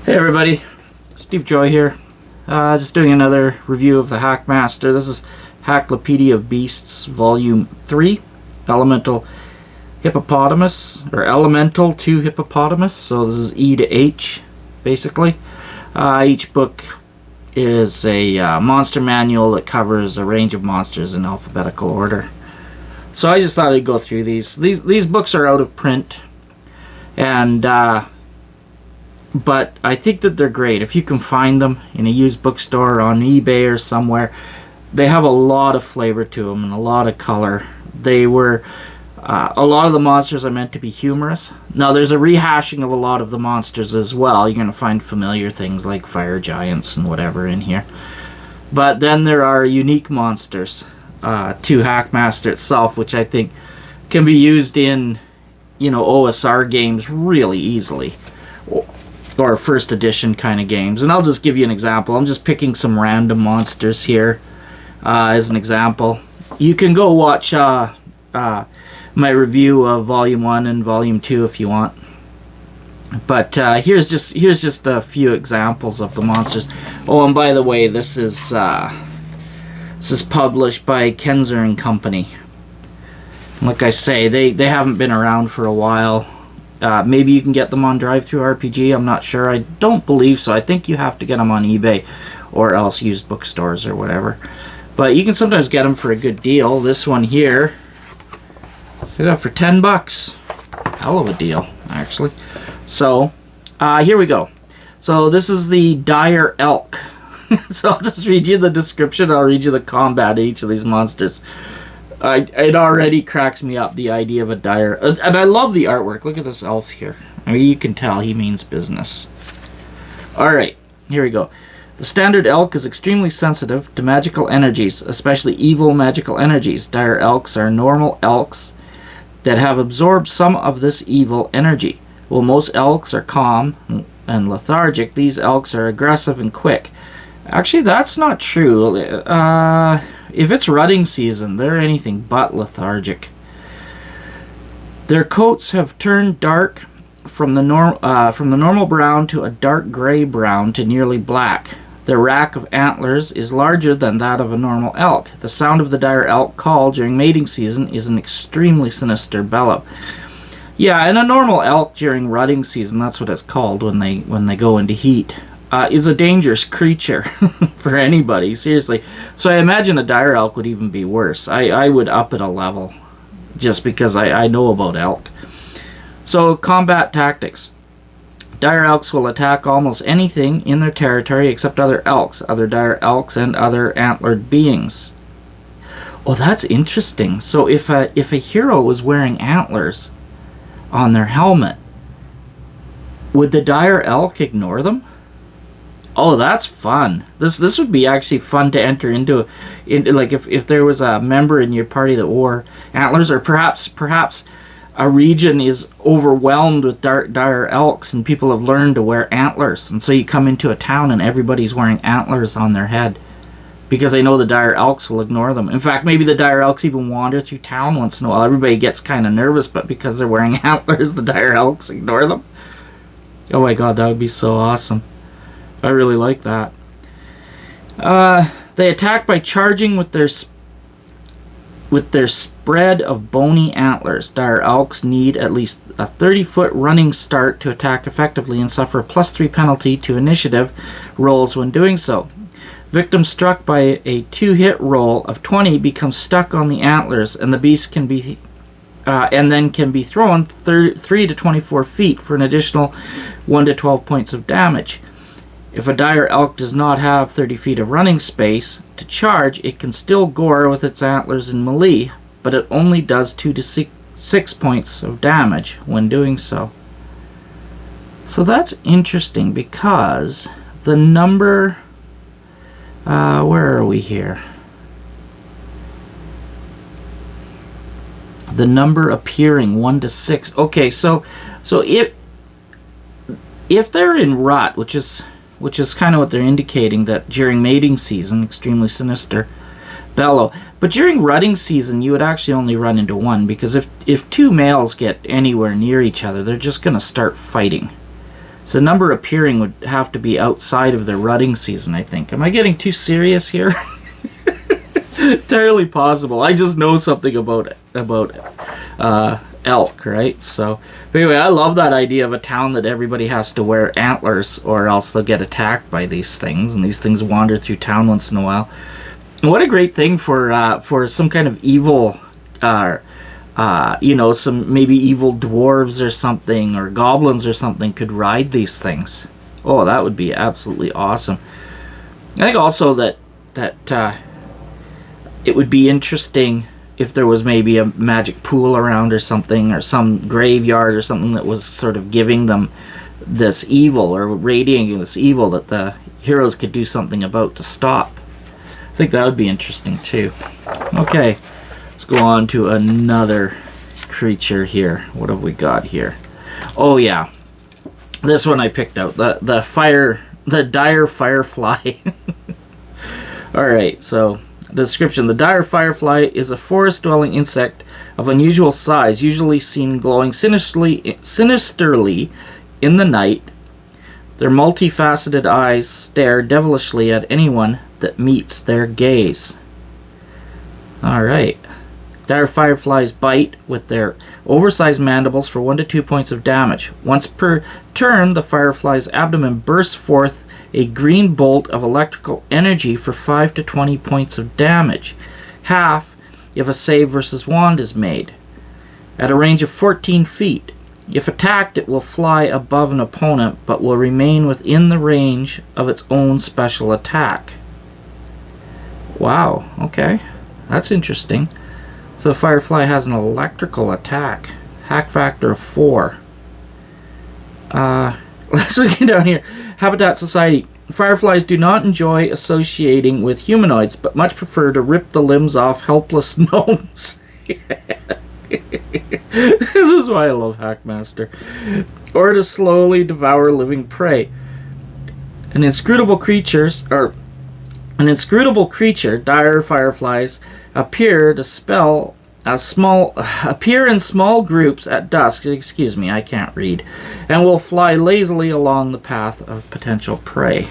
Hey everybody, Steve Joy here. Just doing another review of the Hackmaster. This is Hacklopedia of Beasts, Volume 3, Elemental Hippopotamus, or Elemental to Hippopotamus. So this is E to H, basically. Each book is a monster manual that covers a range of monsters in alphabetical order. So I just thought I'd go through these. These books are out of print, and but I think that they're great. If you can find them in a used bookstore or on eBay or somewhere, they have a lot of flavor to them and a lot of color. They were a lot of the monsters are meant to be humorous. Now there's a rehashing of a lot of the monsters as well. You're going to find familiar things like fire giants and whatever in here. But then there are unique monsters to Hackmaster itself, which I think can be used in, OSR games really easily. Or first edition kind of games. And I'll just give you an example. I'm just picking some random monsters here as an example. You can go watch my review of Volume 1 and Volume 2 if you want. But here's just a few examples of the monsters. Oh, and by the way, this is published by Kenzer and Company. Like I say, they haven't been around for a while. Maybe you can get them on Drive-Thru-RPG. I'm not sure. I don't believe so. I think you have to get them on eBay or else used bookstores or whatever. But you can sometimes get them for a good deal. This one here, I got for $10. Hell of a deal, actually. So, here we go. So this is the Dire Elk. So I'll just read you the description. I'll read you the combat of each of these monsters. It already cracks me up, the idea of a dire. And I love the artwork. Look at this elf here. I mean, you can tell he means business. Alright, here we go. The standard elk is extremely sensitive to magical energies, especially evil magical energies. Dire elks are normal elks that have absorbed some of this evil energy. While most elks are calm and lethargic, these elks are aggressive and quick. Actually, that's not true. If it's rutting season, they're anything but lethargic. Their coats have turned dark from the normal brown to a dark gray brown to nearly black. Their rack of antlers is larger than that of a normal elk. The sound of the dire elk call during mating season is an extremely sinister bellow. Yeah, and a normal elk during rutting season, that's what it's called when they go into heat. Is a dangerous creature for anybody, seriously. So I imagine a dire elk would even be worse. I would up it a level just because I know about elk. So combat tactics. Dire elks will attack almost anything in their territory except other elks, other dire elks, and other antlered beings. Oh, that's interesting. So if a hero was wearing antlers on their helmet, would the dire elk ignore them? Oh, that's fun. This would be actually fun to enter into like if there was a member in your party that wore antlers, or perhaps a region is overwhelmed with dire elks and people have learned to wear antlers, and so you come into a town and everybody's wearing antlers on their head because they know the dire elks will ignore them. In fact, maybe the dire elks even wander through town once in a while. Everybody gets kind of nervous, but because they're wearing antlers, the dire elks ignore them. Oh my god, that would be so awesome. I really like that. They attack by charging with their spread of bony antlers. Dire elks need at least a 30-foot running start to attack effectively and suffer a +3 penalty to initiative rolls when doing so. Victim struck by a 2-hit roll of 20 becomes stuck on the antlers, and the beast can be thrown 3 to 24 feet for an additional 1 to 12 points of damage. If a dire elk does not have 30 feet of running space to charge, it can still gore with its antlers in melee, but it only does 2 to 6 points of damage when doing so. So that's interesting because the number... where are we here? The number appearing 1 to 6. Okay, so if they're in rut, which is kind of what they're indicating, that during mating season, extremely sinister bellow. But during rutting season, you would actually only run into one, because if two males get anywhere near each other, they're just going to start fighting. So the number appearing would have to be outside of the rutting season, I think. Am I getting too serious here? Entirely possible. I just know something about elk, right? So, but anyway, I love that idea of a town that everybody has to wear antlers or else they'll get attacked by these things, and these things wander through town once in a while. And what a great thing for some kind of evil, some maybe evil dwarves or something, or goblins or something could ride these things. Oh, that would be absolutely awesome. I think also that it would be interesting if there was maybe a magic pool around or something, or some graveyard or something that was sort of giving them this evil, or radiating this evil that the heroes could do something about to stop. I think that would be interesting too. Okay, let's go on to another creature here. What have we got here? Oh yeah, this one I picked out. The dire Firefly. Alright, so description. The dire Firefly is a forest-dwelling insect of unusual size, usually seen glowing sinisterly in the night. Their multifaceted eyes stare devilishly at anyone that meets their gaze. Alright. Dire Fireflies bite with their oversized mandibles for 1 to 2 points of damage. Once per turn, the Firefly's abdomen bursts forth a green bolt of electrical energy for 5 to 20 points of damage, half if a save versus wand is made. At a range of 14 feet, if attacked, it will fly above an opponent, but will remain within the range of its own special attack. Wow, okay, that's interesting. So the Firefly has an electrical attack, hack factor of 4. Let's look down here. Habitat Society. Fireflies do not enjoy associating with humanoids, but much prefer to rip the limbs off helpless gnomes. This is why I love Hackmaster. Or to slowly devour living prey. An inscrutable creature, dire fireflies appear in small groups at dusk, excuse me, I can't read, and will fly lazily along the path of potential prey.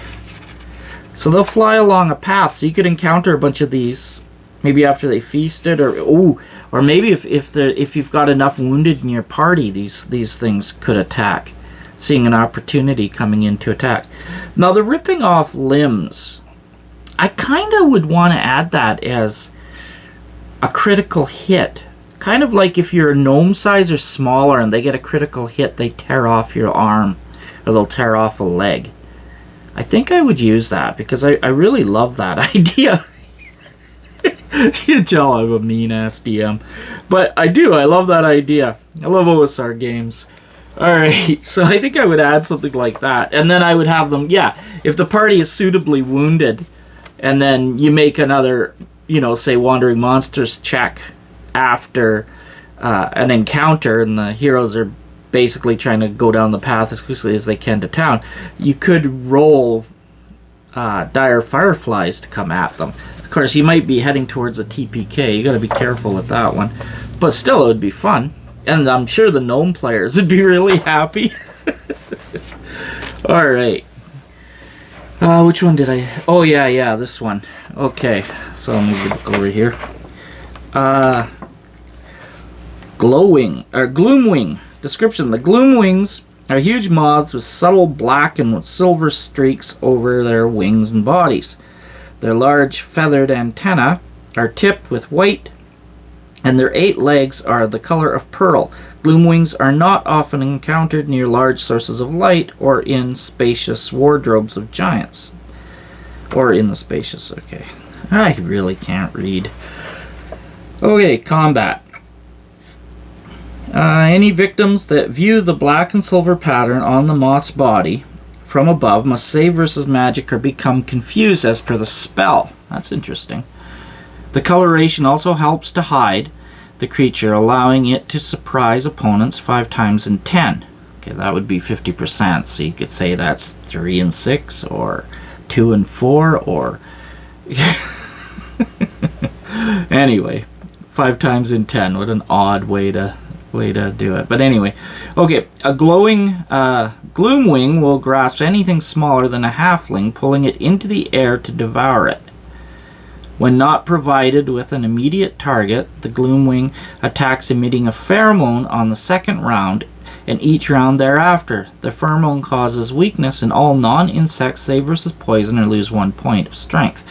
So they'll fly along a path, so you could encounter a bunch of these maybe after they feasted, or maybe if you've got enough wounded in your party, these things could attack, seeing an opportunity coming in to attack. Now the ripping off limbs, I kind of would want to add that as a critical hit. Kind of like if you're a gnome size or smaller and they get a critical hit, they tear off your arm, or they'll tear off a leg. I think I would use that because I really love that idea. You can tell I'm a mean-ass DM. But I do. I love that idea. I love OSR games. Alright, so I think I would add something like that. And then I would have them, yeah, if the party is suitably wounded, and then you make another, say Wandering Monsters check after an encounter, and the heroes are basically trying to go down the path as quickly as they can to town, you could roll dire fireflies to come at them. Of course, you might be heading towards a TPK. You got to be careful with that one. But still, it would be fun. And I'm sure the gnome players would be really happy. Alright. Which one did I... Oh, yeah, this one. Okay, so I'll move the book over here. Gloomwing. Description. The Gloomwings are huge moths with subtle black and silver streaks over their wings and bodies. Their large feathered antennae are tipped with white, and their 8 legs are the color of pearl. Gloomwings are not often encountered near large sources of light or in spacious wardrobes of giants. Or in the spacious, okay. I really can't read. Okay, combat. Any victims that view the black and silver pattern on the moth's body from above must save versus magic or become confused as per the spell. That's interesting. The coloration also helps to hide the creature, allowing it to surprise opponents 5 times in 10. Okay, that would be 50%, so you could say that's 3 and 6, or 2 and 4, or... Anyway, 5 times in 10. What an odd way to way to do it. But anyway, okay, a Gloomwing will grasp anything smaller than a halfling, pulling it into the air to devour it. When not provided with an immediate target, the Gloomwing attacks emitting a pheromone on the second round and each round thereafter. The pheromone causes weakness in all non-insects save versus poison or lose 1 point of strength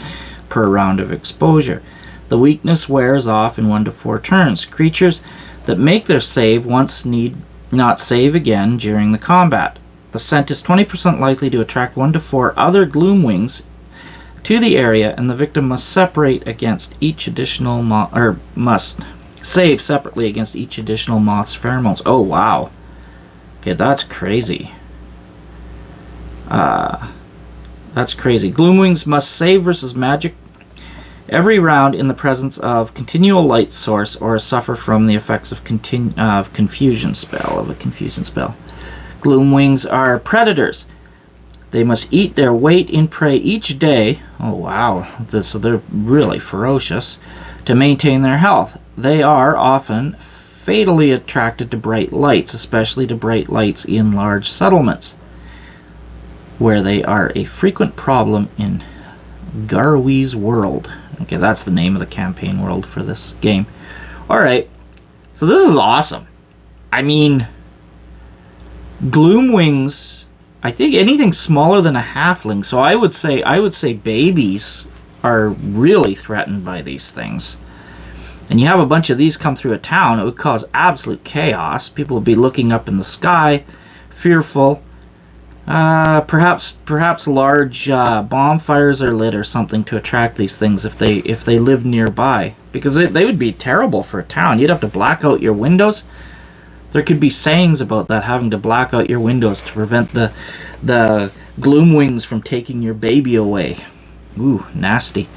per round of exposure. The weakness wears off in 1 to 4 turns. Creatures that make their save once need not save again during the combat. The scent is 20% likely to attract 1 to 4 other Gloomwings to the area, and the victim must separate against each additional must save separately against each additional moth's pheromones. Oh wow. Okay, that's crazy. That's crazy. Gloomwings must save versus magic every round in the presence of continual light source or suffer from the effects of confusion spell. Gloomwings are predators. They must eat their weight in prey each day. Oh wow, so they're really ferocious. To maintain their health. They are often fatally attracted to bright lights, especially to bright lights in large settlements, where they are a frequent problem in Garwee's world. Okay, that's the name of the campaign world for this game. Alright, so this is awesome. I mean, Gloomwings, I think anything smaller than a halfling, so I would say babies are really threatened by these things. And you have a bunch of these come through a town, it would cause absolute chaos. People would be looking up in the sky, fearful. Perhaps large bonfires are lit or something to attract these things if they live nearby, because they would be terrible for a town. You'd have to black out your windows. There could be sayings about that, having to black out your windows to prevent the Gloomwings from taking your baby away. Ooh, nasty.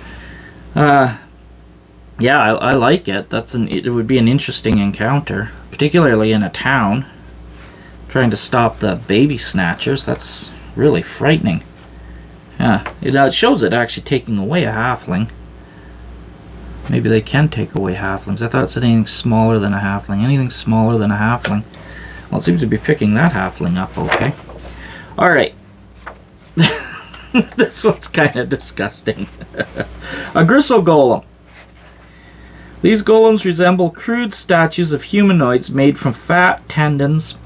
Yeah, I like it. It would be an interesting encounter, particularly in a town. Trying to stop the baby snatchers, that's really frightening. Yeah, it shows it actually taking away a halfling. Maybe they can take away halflings. I thought it said anything smaller than a halfling. Anything smaller than a halfling. Well, it seems to be picking that halfling up, okay. Alright. This one's kind of disgusting. A Grisso Golem. These golems resemble crude statues of humanoids made from fat, tendons,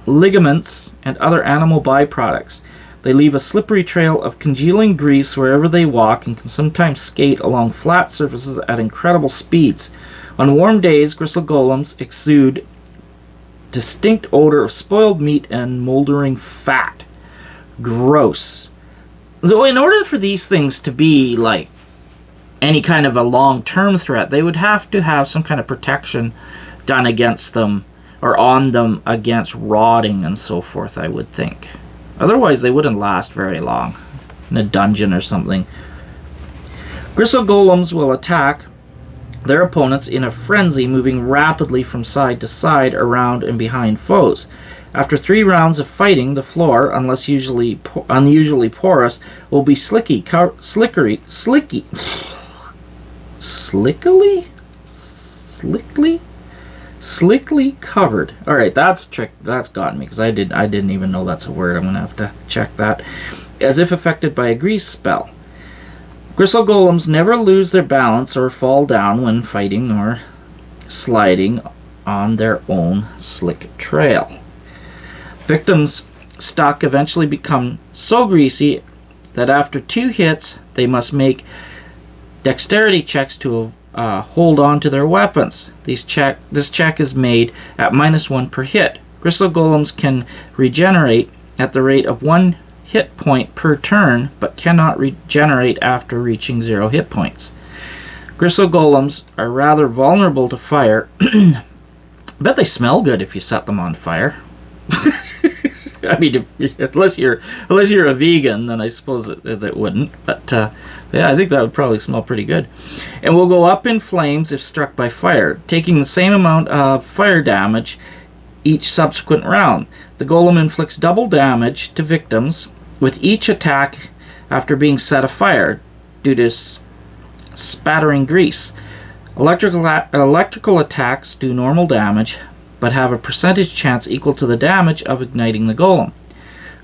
ligaments, and other animal byproducts. They leave a slippery trail of congealing grease wherever they walk and can sometimes skate along flat surfaces at incredible speeds. On warm days, Grisso Golems exude distinct odor of spoiled meat and moldering fat. Gross. So in order for these things to be like any kind of a long-term threat, they would have to have some kind of protection done against them or on them against rotting and so forth, I would think. Otherwise, they wouldn't last very long in a dungeon or something. Grisso Golems will attack their opponents in a frenzy, moving rapidly from side to side, around and behind foes. After 3 rounds of fighting, the floor, unless unusually porous, will be slickly covered. All right, that's gotten me because I didn't even know that's a word. I'm gonna have to check that. As if affected by a grease spell. Grisso Golems never lose their balance or fall down when fighting or sliding on their own slick trail. Victims stuck eventually become so greasy that after 2 hits they must make dexterity checks to hold on to their weapons. This check is made at -1 per hit. Grisso Golems can regenerate at the rate of 1 hit point per turn, but cannot regenerate after reaching 0 hit points. Grisso Golems are rather vulnerable to fire. I bet they smell good if you set them on fire. I mean, unless you're a vegan, then I suppose it wouldn't. But yeah, I think that would probably smell pretty good. And will go up in flames if struck by fire, taking the same amount of fire damage each subsequent round. The golem inflicts double damage to victims with each attack after being set afire due to spattering grease. Electrical attacks do normal damage, but have a percentage chance equal to the damage of igniting the golem.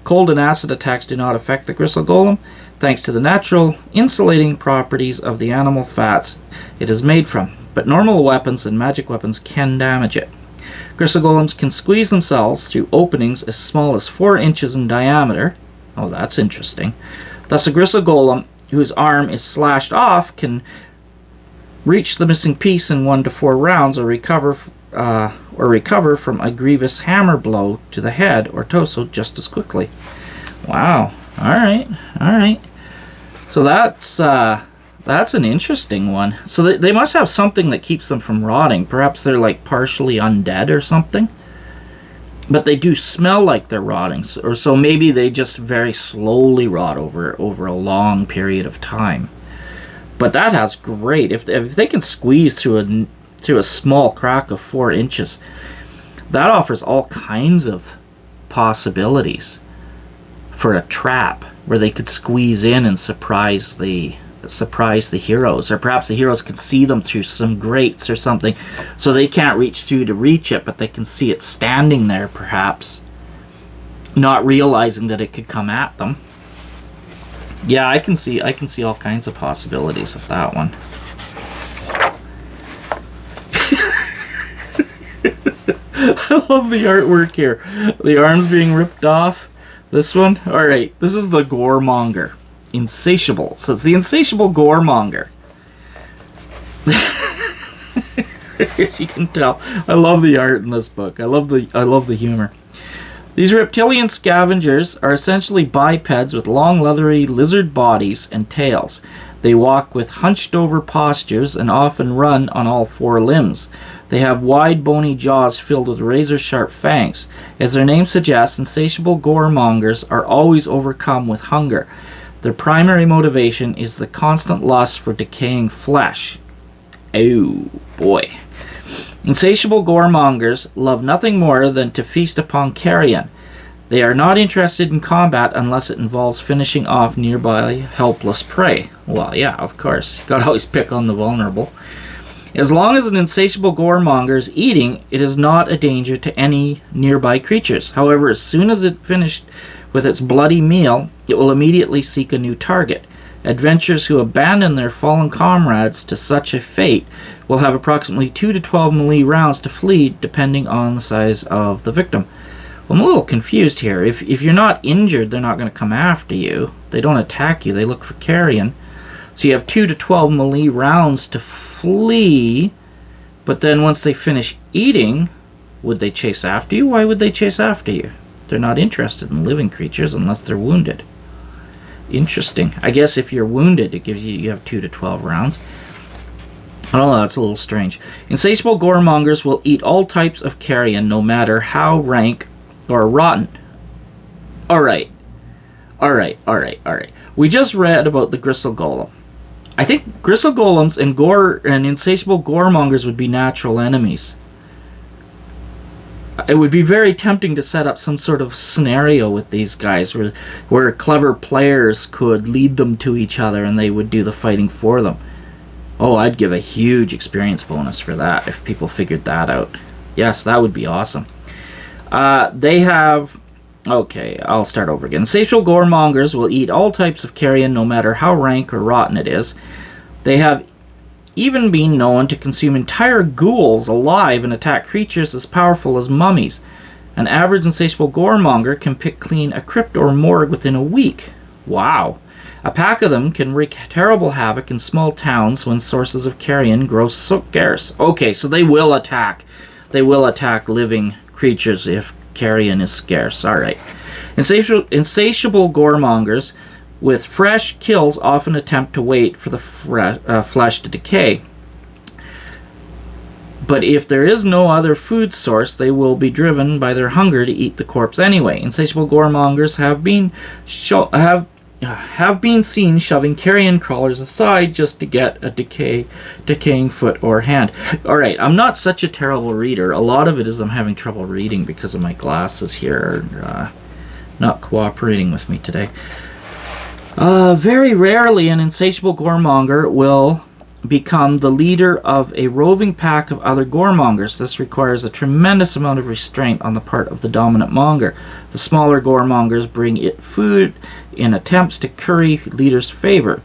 Cold and acid attacks do not affect the Grisso Golem, thanks to the natural insulating properties of the animal fats it is made from, but normal weapons and magic weapons can damage it. Grisso Golems can squeeze themselves through openings as small as 4 inches in diameter. Oh, that's interesting. Thus, a Grisso Golem whose arm is slashed off can reach the missing piece in 1 to 4 rounds or recover from a grievous hammer blow to the head or torso just as quickly. Wow. Alright. So that's an interesting one. So they must have something that keeps them from rotting. Perhaps they're like partially undead or something. But they do smell like they're rotting. Or so maybe they just very slowly rot over a long period of time. But that has great. If they can squeeze through a small crack of 4 inches, that offers all kinds of possibilities for a trap where they could squeeze in and surprise the heroes, or perhaps the heroes could see them through some grates or something, so they can't reach through to reach it, but they can see it standing there, perhaps not realizing that it could come at them. Yeah, I can see all kinds of possibilities of that one. I love the artwork here. The arms being ripped off. This one? Alright, this is the Goremonger. Insatiable. So it's the Insatiable Goremonger. As you can tell, I love the art in this book. I love the humor. These reptilian scavengers are essentially bipeds with long leathery lizard bodies and tails. They walk with hunched over postures and often run on all 4 limbs. They have wide bony jaws filled with razor-sharp fangs. As their name suggests, insatiable goremongers are always overcome with hunger. Their primary motivation is the constant lust for decaying flesh. Oh, boy. Insatiable goremongers love nothing more than to feast upon carrion. They are not interested in combat unless it involves finishing off nearby helpless prey. Well, yeah, of course. You gotta always pick on the vulnerable. As long as an insatiable goremonger is eating, it is not a danger to any nearby creatures. However, as soon as it finished with its bloody meal, it will immediately seek a new target. Adventurers who abandon their fallen comrades to such a fate will have approximately 2 to 12 melee rounds to flee, depending on the size of the victim. Well, I'm a little confused here. If you're not injured, they're not going to come after you. They don't attack you. They look for carrion. So you have 2 to 12 melee rounds to flee, but then once they finish eating, would they chase after you? Why would they chase after you? They're not interested in living creatures unless they're wounded. Interesting. I guess if you're wounded, it gives you have 2 to 12 rounds. I don't know, that's a little strange. Insatiable goremongers will eat all types of carrion, no matter how rank or rotten. Alright. We just read about the Grisso Golem. I think Grisso Golems and insatiable goremongers would be natural enemies. It would be very tempting to set up some sort of scenario with these guys where clever players could lead them to each other and they would do the fighting for them. Oh, I'd give a huge experience bonus for that if people figured that out. Yes, that would be awesome. They have... Okay, I'll start over again. Insatiable goremongers will eat all types of carrion, no matter how rank or rotten it is. They have even been known to consume entire ghouls alive and attack creatures as powerful as mummies. An average insatiable goremonger can pick clean a crypt or morgue within a week. Wow. A pack of them can wreak terrible havoc in small towns when sources of carrion grow so scarce. Okay, so they will attack. They will attack living creatures if carrion is scarce. Alright. Insatiable goremongers with fresh kills often attempt to wait for the flesh to decay. But if there is no other food source, they will be driven by their hunger to eat the corpse anyway. Insatiable goremongers have been seen shoving carrion crawlers aside just to get a decaying foot or hand. Alright, I'm not such a terrible reader. A lot of it is I'm having trouble reading because of my glasses here not cooperating with me today. Very rarely an insatiable goremonger will become the leader of a roving pack of other goremongers. This requires a tremendous amount of restraint on the part of the dominant monger. The smaller goremongers bring it food in attempts to curry leader's favor.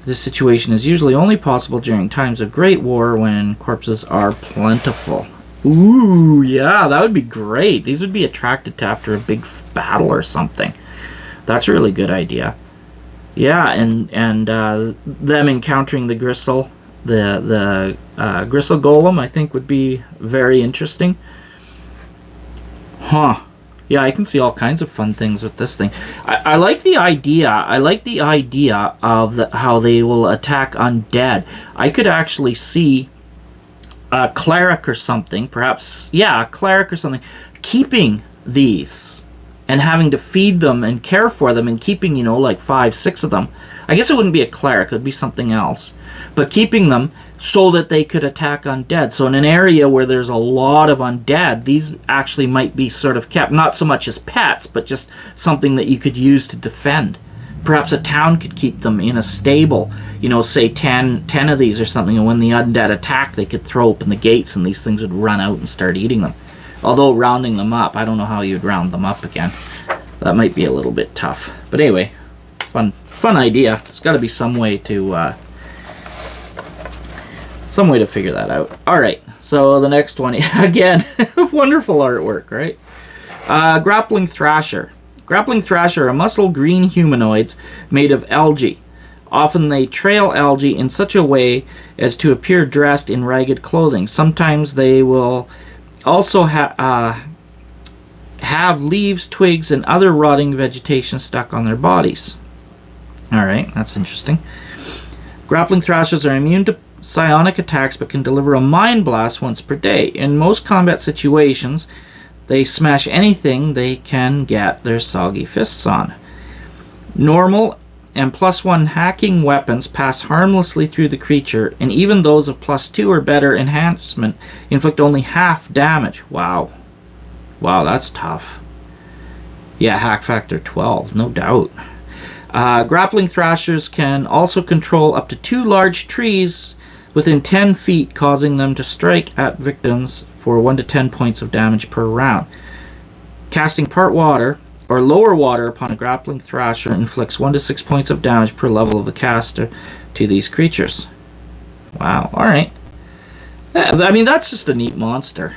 This situation is usually only possible during times of great war when corpses are plentiful. Ooh, yeah, that would be great. These would be attracted to after a big battle or something. That's a really good idea. Yeah, and them encountering the Grisso, the Grisso Golem, I think would be very interesting. Huh. Yeah, I can see all kinds of fun things with this thing. I like the idea. I like the idea of how they will attack undead. I could actually see a cleric or something, perhaps, yeah, a cleric or something, keeping these and having to feed them and care for them and keeping, you know, like 5, 6 of them. I guess it wouldn't be a cleric, it would be something else. But keeping them so that they could attack undead. So in an area where there's a lot of undead, these actually might be sort of kept, not so much as pets, but just something that you could use to defend. Perhaps a town could keep them in a stable, you know, say 10 of these or something, and when the undead attack, they could throw open the gates and these things would run out and start eating them. Although rounding them up, I don't know how you'd round them up again. That might be a little bit tough. But anyway, fun idea. There's got to be some way to figure that out. All right, so the next one again, wonderful artwork, right? Grappling Thrasher. Grappling Thrasher are muscle green humanoids made of algae. Often they trail algae in such a way as to appear dressed in ragged clothing. Sometimes they will also have leaves, twigs, and other rotting vegetation stuck on their bodies. Alright, that's interesting. Grappling Thrashers are immune to psionic attacks but can deliver a mind blast once per day. In most combat situations, they smash anything they can get their soggy fists on. Normal and +1 hacking weapons pass harmlessly through the creature, and even those of +2 or better enhancement inflict only half damage. Wow. Wow, that's tough. Yeah, hack factor 12, no doubt. Grappling Thrashers can also control up to 2 large trees within 10 feet, causing them to strike at victims for 1 to 10 points of damage per round. Casting part water or lower water upon a Grappling Thrasher inflicts 1 to 6 points of damage per level of the caster to these creatures. Wow, alright. I mean, that's just a neat monster.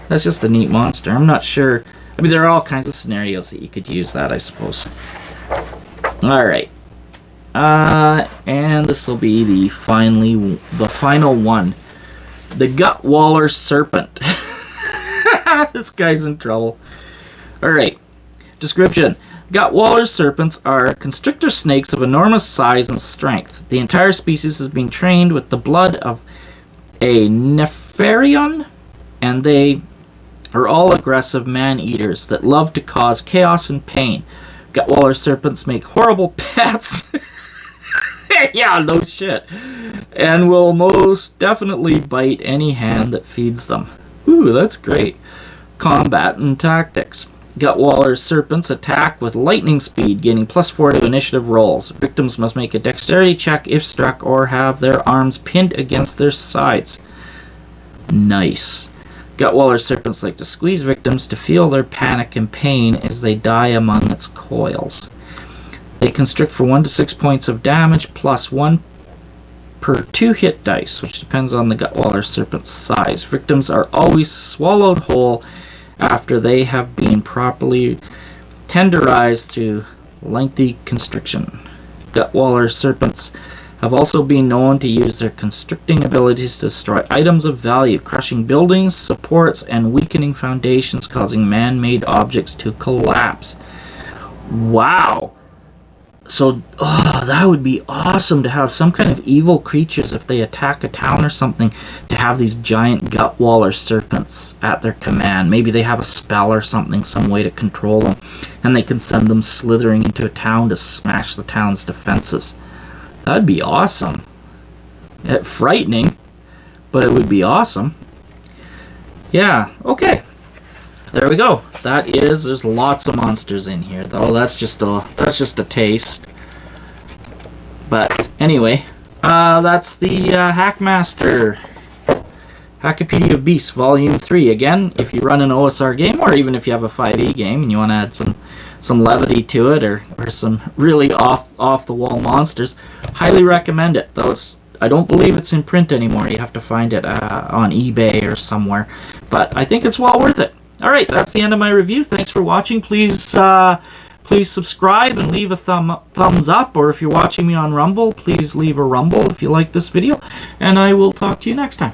That's just a neat monster. I'm not sure. I mean, there are all kinds of scenarios that you could use that, I suppose. Alright. And this will be the final one. The Gutwaller Serpent. This guy's in trouble. Alright. Description. Gutwaller serpents are constrictor snakes of enormous size and strength. The entire species has been trained with the blood of a Nefarion, and they are all aggressive man-eaters that love to cause chaos and pain. Gutwaller serpents make horrible pets. Yeah, no shit. And will most definitely bite any hand that feeds them. Ooh, that's great. Combat and tactics. Gutwaller serpents attack with lightning speed, gaining +4 to initiative rolls. Victims must make a dexterity check if struck or have their arms pinned against their sides. Nice. Gutwaller serpents like to squeeze victims to feel their panic and pain as they die among its coils. They constrict for 1 to 6 points of damage, +1 per 2 hit dice, which depends on the Gutwaller serpent's size. Victims are always swallowed whole after they have been properly tenderized through lengthy constriction. Gutwaller serpents have also been known to use their constricting abilities to destroy items of value, crushing buildings, supports, and weakening foundations, causing man-made objects to collapse. Wow! So, that would be awesome to have some kind of evil creatures if they attack a town or something, to have these giant Gutwaller serpents at their command. Maybe they have a spell or something, some way to control them, and they can send them slithering into a town to smash the town's defenses. That'd be awesome. Frightening, but it would be awesome. Yeah, okay. There we go. There's lots of monsters in here, though. That's just a taste. But anyway, That's the Hackmaster Hacklopedia of Beasts Volume 3. Again, if you run an OSR game, or even if you have a 5e game and you want to add some levity to it, or some really off-the-wall monsters, highly recommend it. Though I don't believe it's in print anymore. You have to find it on eBay or somewhere. But I think it's well worth it. Alright, that's the end of my review. Thanks for watching. Please subscribe and leave a thumbs up. Or if you're watching me on Rumble, please leave a rumble if you like this video. And I will talk to you next time.